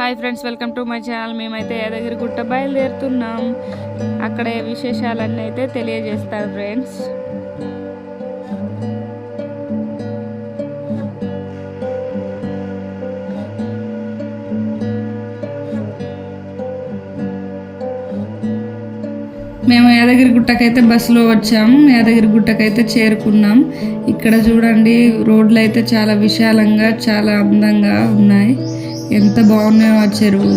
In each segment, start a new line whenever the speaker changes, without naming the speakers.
Hi friends, welcome to my channel. మేమైతే యాదగిరిగుట్ట బయలుదేరుతున్నాం. అక్కడ విశేషాలన్నీ అయితే తెలియజేస్తాను ఫ్రెండ్స్. మేము యాదగిరిగుట్టకైతే బస్సులో వచ్చాము. యాదగిరిగుట్టకైతే చేరుకున్నాం. ఇక్కడ చూడండి, రోడ్లు అయితే చాలా విశాలంగా చాలా అందంగా ఉన్నాయి. ఎంత బాగున్నాయో ఆ చెరువు.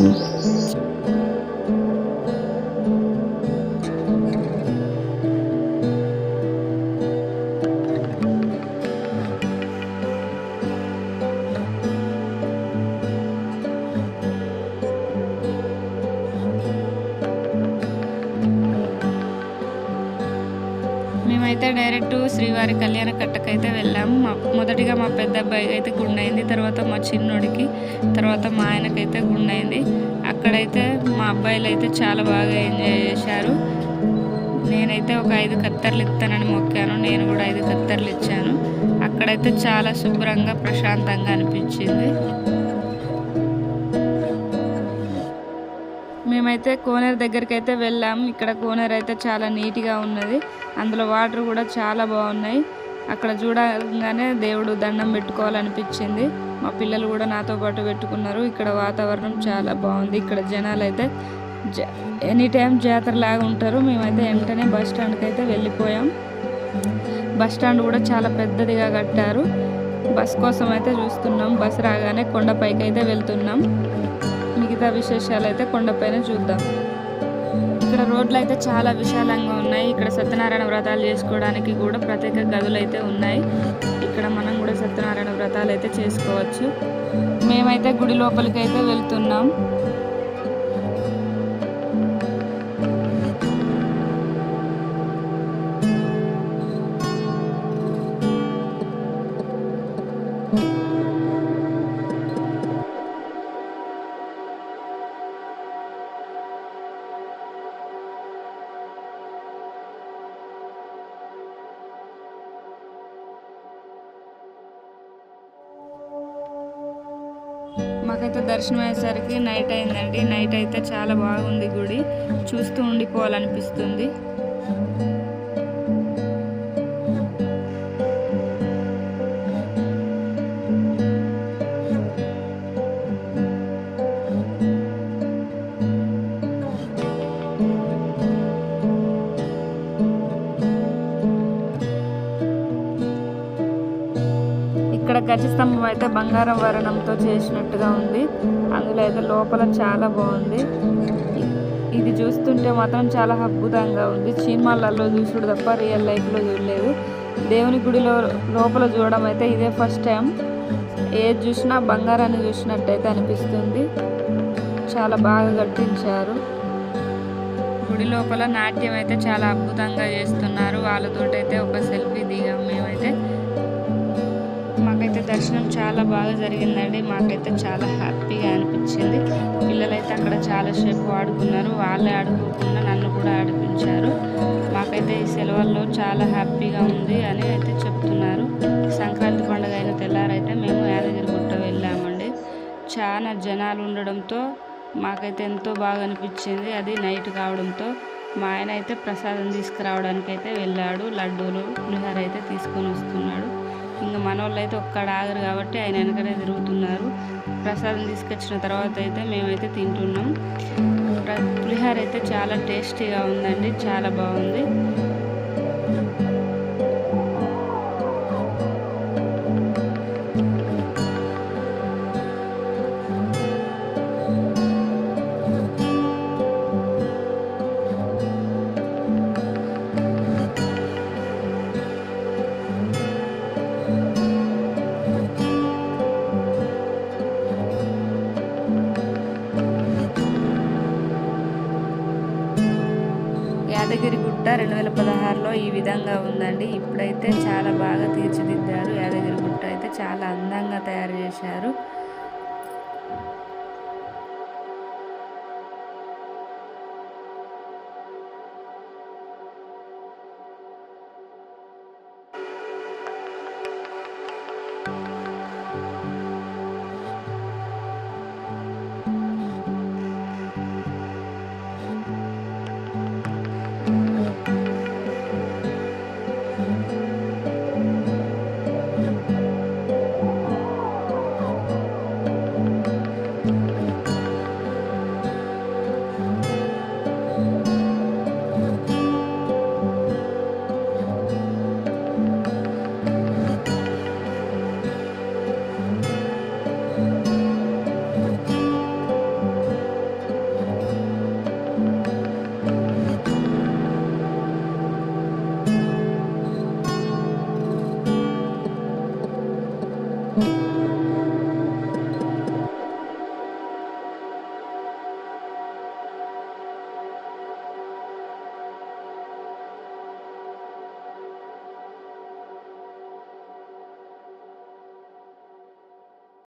మేమైతే డైరెక్ట్ శ్రీవారి కళ్యాణ కట్టకైతే వెళ్ళాము. మొదటిగా మా పెద్ద అబ్బాయికి అయితే గుండైంది, తర్వాత మా చిన్నోడికి, తర్వాత మా ఆయనకైతే గుండైంది. అక్కడైతే మా అబ్బాయిలు అయితే చాలా బాగా ఎంజాయ్ చేశారు. నేనైతే ఒక 5 కత్తెరలు ఇస్తానని మొక్కాను. నేను కూడా 5 కత్తెరలు ఇచ్చాను. అక్కడైతే చాలా శుభ్రంగా ప్రశాంతంగా అనిపించింది. మేమైతే కోనేరు దగ్గరికి అయితే వెళ్ళాము. ఇక్కడ కోనేరు అయితే చాలా నీట్గా ఉన్నది. అందులో వాటర్ కూడా చాలా బాగున్నాయి. అక్కడ చూడగానే దేవుడు దండం పెట్టుకోవాలనిపించింది. మా పిల్లలు కూడా నాతో పాటు పెట్టుకున్నారు. ఇక్కడ వాతావరణం చాలా బాగుంది. ఇక్కడ జనాలు అయితే ఎనీ టైం జాతర లాగా ఉంటారు. మేమైతే వెంటనే బస్ స్టాండ్కి అయితే వెళ్ళిపోయాం. బస్ స్టాండ్ కూడా చాలా పెద్దదిగా కట్టారు. బస్ కోసం అయితే చూస్తున్నాం. బస్ రాగానే కొండపైకి అయితే వెళ్తున్నాం. మిగతా విశేషాలు అయితే కొండపైన చూద్దాం. ఇక్కడ రోడ్లు అయితే చాలా విశాలంగా ఉన్నాయి. ఇక్కడ సత్యనారాయణ వ్రతాలు చేసుకోవడానికి కూడా ప్రత్యేక గదులు అయితే ఉన్నాయి. ఇక్కడ మనం కూడా సత్యనారాయణ వ్రతాలు అయితే చేసుకోవచ్చు. మేమైతే గుడి లోపలికి అయితే వెళ్తున్నాం. మాకైతే దర్శనం అయ్యేసరికి నైట్ అయిందండి. నైట్ అయితే చాలా బాగుంది గుడి, చూస్తూ ఉండిపోవాలనిపిస్తుంది. ఇక్కడ గజస్తంభం అయితే బంగారం వర్ణంతో చేసినట్టుగా ఉంది. అందులో అయితే లోపల చాలా బాగుంది. ఇది చూస్తుంటే మాత్రం చాలా అద్భుతంగా ఉంది. సినిమాలలో చూసుడు తప్ప రియల్ లైఫ్లో చూడలేదు. దేవుని గుడిలో లోపల చూడడం అయితే ఇదే ఫస్ట్ టైం. ఏది చూసినా బంగారాన్ని చూసినట్టయితే అనిపిస్తుంది. చాలా బాగా కట్టించారు. గుడి లోపల నాట్యం అయితే చాలా అద్భుతంగా చేస్తున్నారు. వాళ్ళతోటైతే ఒక సెల్ఫీ దిగాం మేమైతే. మాకైతే దర్శనం చాలా బాగా జరిగిందండి. మాకైతే చాలా హ్యాపీగా అనిపించింది. పిల్లలైతే అక్కడ చాలాసేపు ఆడుకున్నారు. వాళ్ళే ఆడుకోకుండా నన్ను కూడా ఆడిపించారు. మాకైతే ఈ సెలవుల్లో చాలా హ్యాపీగా ఉంది అని అయితే చెప్తున్నారు. సంక్రాంతి పండుగ అయిన తెల్లారైతే మేము యాదగిరిగుట్ట వెళ్ళామండి. చాలా జనాలు ఉండడంతో మాకైతే ఎంతో బాగా అనిపించింది. అది నైట్ కావడంతో మా ఆయన అయితే ప్రసాదం తీసుకురావడానికి అయితే వెళ్ళాడు. లడ్డూలు పులిహోర అయితే తీసుకొని వస్తున్నాడు. ఇంకా మన వాళ్ళు అయితే ఒక్కడ ఆగరు కాబట్టి ఆయన వెనకనే తిరుగుతున్నారు. ప్రసాదం తీసుకొచ్చిన తర్వాత అయితే మేమైతే తింటున్నాం. పులిహోర అయితే చాలా టేస్టీగా ఉందండి, చాలా బాగుంది. యాదగిరిగుట్ట 2016లో ఈ విధంగా ఉందండి. ఇప్పుడైతే చాలా బాగా తీర్చిదిద్దారు. యాదగిరిగుట్ట అయితే చాలా అందంగా తయారు చేశారు.